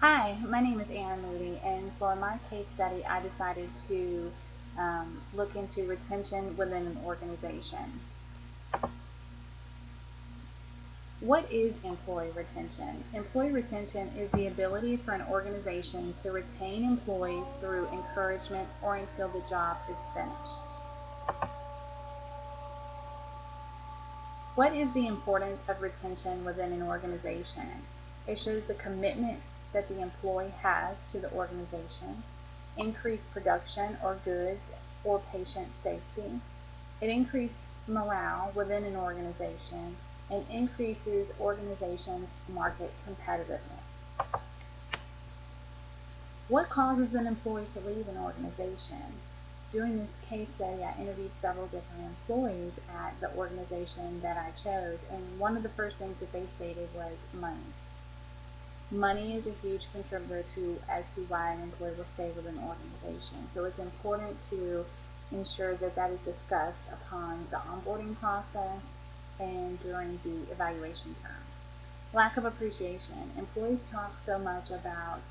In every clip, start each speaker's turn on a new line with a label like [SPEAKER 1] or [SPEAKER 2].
[SPEAKER 1] Hi, my name is Erin Moody, and for my case study, I decided to look into retention within an organization. What is employee retention? Employee retention is the ability for an organization to retain employees through encouragement or until the job is finished. What is the importance of retention within an organization? It shows the commitment that the employee has to the organization, increased production or goods or patient safety. It increases morale within an organization and increases organization's market competitiveness. What causes an employee to leave an organization? During this case study, I interviewed several different employees at the organization that I chose, and one of the first things that they stated was money. Money is a huge contributor as to why an employee will stay with an organization. So it's important to ensure that that is discussed upon the onboarding process and during the evaluation time. Lack of appreciation. Employees talk so much about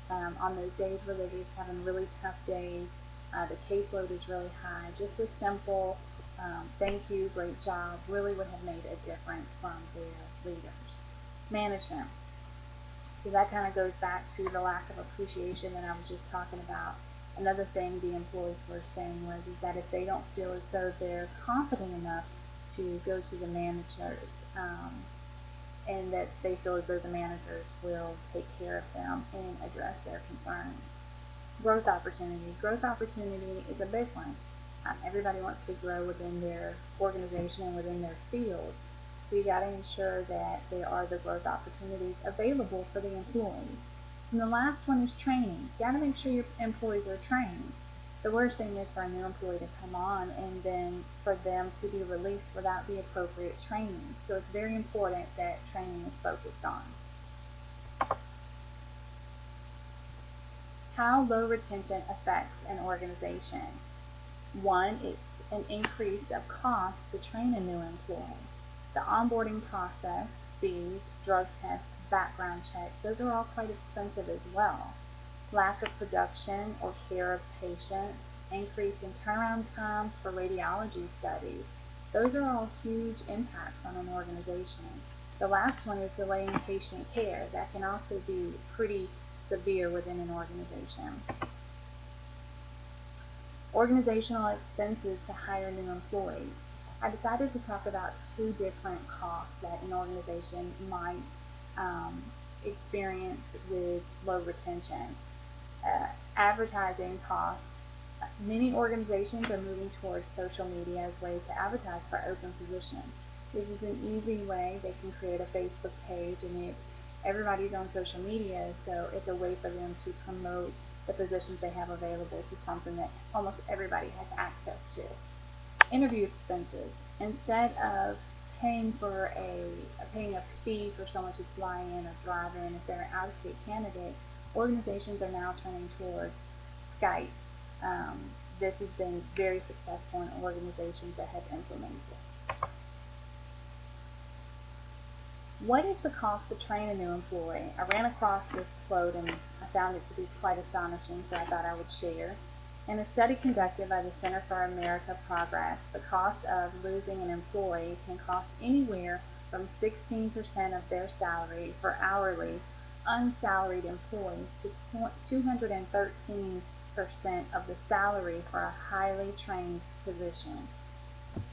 [SPEAKER 1] on those days where they're just having really tough days, the caseload is really high. Just a simple thank you, great job really would have made a difference from their leaders. Management. So that kind of goes back to the lack of appreciation that I was just talking about. Another thing the employees were saying was is that if they don't feel as though they're confident enough to go to the managers, and that they feel as though the managers will take care of them and address their concerns. Growth opportunity. Growth opportunity is a big one. Everybody wants to grow within their organization and within their field. So you got to ensure that there are the growth opportunities available for the employees. And the last one is training. You got to make sure your employees are trained. The worst thing is for a new employee to come on and then for them to be released without the appropriate training. So it's very important that training is focused on. How low retention affects an organization. One, it's an increase of cost to train a new employee. The onboarding process, fees, drug tests, background checks, those are all quite expensive as well. Lack of production or care of patients, increase in turnaround times for radiology studies. Those are all huge impacts on an organization. The last one is delaying patient care. That can also be pretty severe within an organization. Organizational expenses to hire new employees. I decided to talk about two different costs that an organization might experience with low retention. Advertising costs. Many organizations are moving towards social media as ways to advertise for open positions. This is an easy way. They can create a Facebook page, and everybody's on social media, so it's a way for them to promote the positions they have available to something that almost everybody has access to. Interview expenses. Instead of paying a fee for someone to fly in or drive in if they're an out-of-state candidate, organizations are now turning towards Skype. This has been very successful in organizations that have implemented this. What is the cost to train a new employee? I ran across this quote and I found it to be quite astonishing, so I thought I would share. In a study conducted by the Center for America Progress, the cost of losing an employee can cost anywhere from 16% of their salary for hourly unsalaried employees to 213% of the salary for a highly trained position.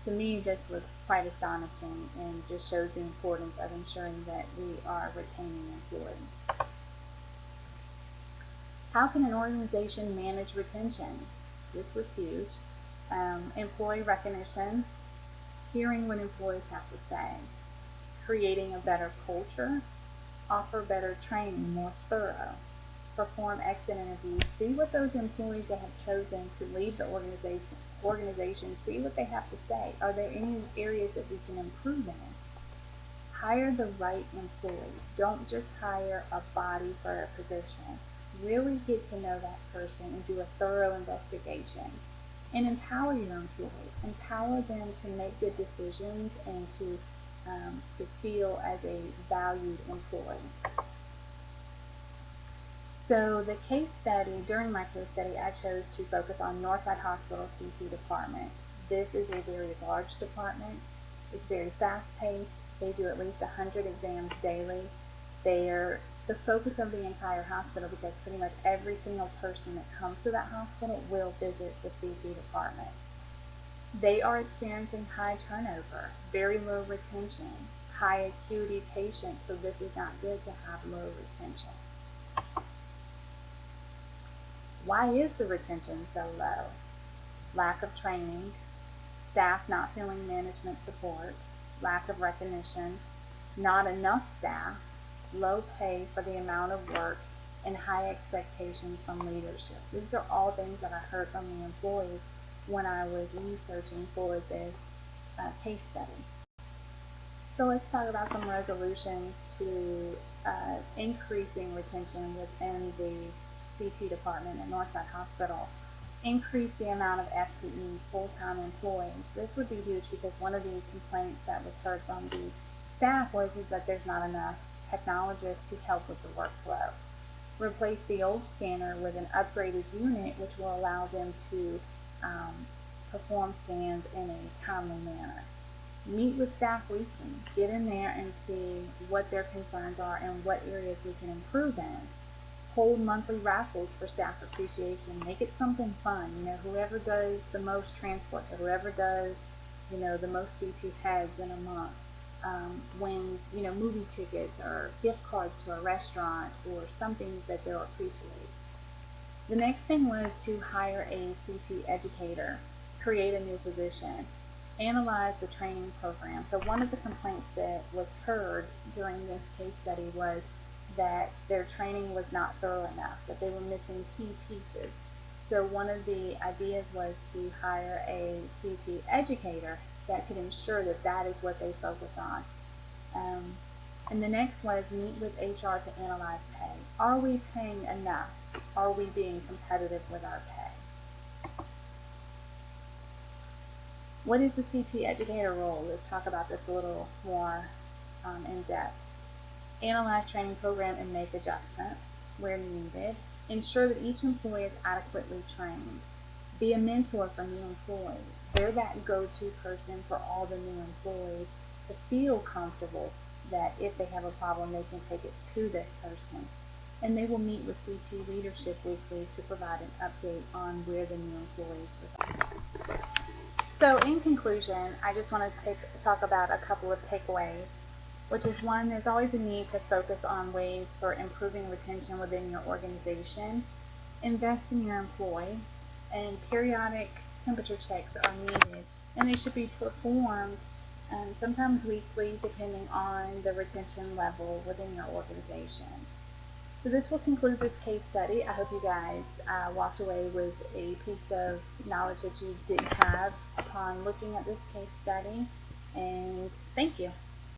[SPEAKER 1] To me, this was quite astonishing and just shows the importance of ensuring that we are retaining employees. How can an organization manage retention? This was huge. Employee recognition, hearing what employees have to say, creating a better culture, offer better training, more thorough, perform exit interviews, see what those employees that have chosen to leave the organization, see what they have to say. Are there any areas that we can improve in? Hire the right employees. Don't just hire a body for a position. Really get to know that person and do a thorough investigation. And empower your employees. Empower them to make good decisions and to feel as a valued employee. So the case study, during my case study, I chose to focus on Northside Hospital CT department. This is a very large department. It's very fast-paced. They do at least 100 exams daily. They're the focus of the entire hospital because pretty much every single person that comes to that hospital will visit the CT department. They are experiencing high turnover, very low retention, high acuity patients, so this is not good to have low retention. Why is the retention so low? Lack of training, staff not feeling management support, lack of recognition, not enough staff, low pay for the amount of work, and high expectations from leadership. These are all things that I heard from the employees when I was researching for this case study. So let's talk about some resolutions to increasing retention within the CT department at Northside Hospital. Increase the amount of FTEs, full-time employees. This would be huge because one of the complaints that was heard from the staff was that there's not enough technologists to help with the workflow. Replace the old scanner with an upgraded unit which will allow them to perform scans in a timely manner. Meet with staff weekly. Get in there and see what their concerns are and what areas we can improve in. Hold monthly raffles for staff appreciation. Make it something fun. You know, whoever does the most transports or whoever does, you know, the most CT heads in a month wins, you know, movie tickets or gift cards to a restaurant or something that they'll appreciate. The next thing was to hire a CT educator, create a new position, analyze the training program. So one of the complaints that was heard during this case study was that their training was not thorough enough, that they were missing key pieces. So one of the ideas was to hire a CT educator that could ensure that that is what they focus on. And the next was meet with HR to analyze pay. Are we paying enough? Are we being competitive with our pay? What is the CT educator role? Let's talk about this a little more in depth. Analyze training program and make adjustments where needed. Ensure that each employee is adequately trained. Be a mentor for new employees. They're that go-to person for all the new employees to feel comfortable that if they have a problem, they can take it to this person. And they will meet with CT leadership weekly to provide an update on where the new employees reside. So in conclusion, I just want to talk about a couple of takeaways, which is one, there's always a need to focus on ways for improving retention within your organization. Invest in your employees, and periodic temperature checks are needed, and they should be performed sometimes weekly depending on the retention level within your organization. So this will conclude this case study. I hope you guys walked away with a piece of knowledge that you didn't have upon looking at this case study, and thank you.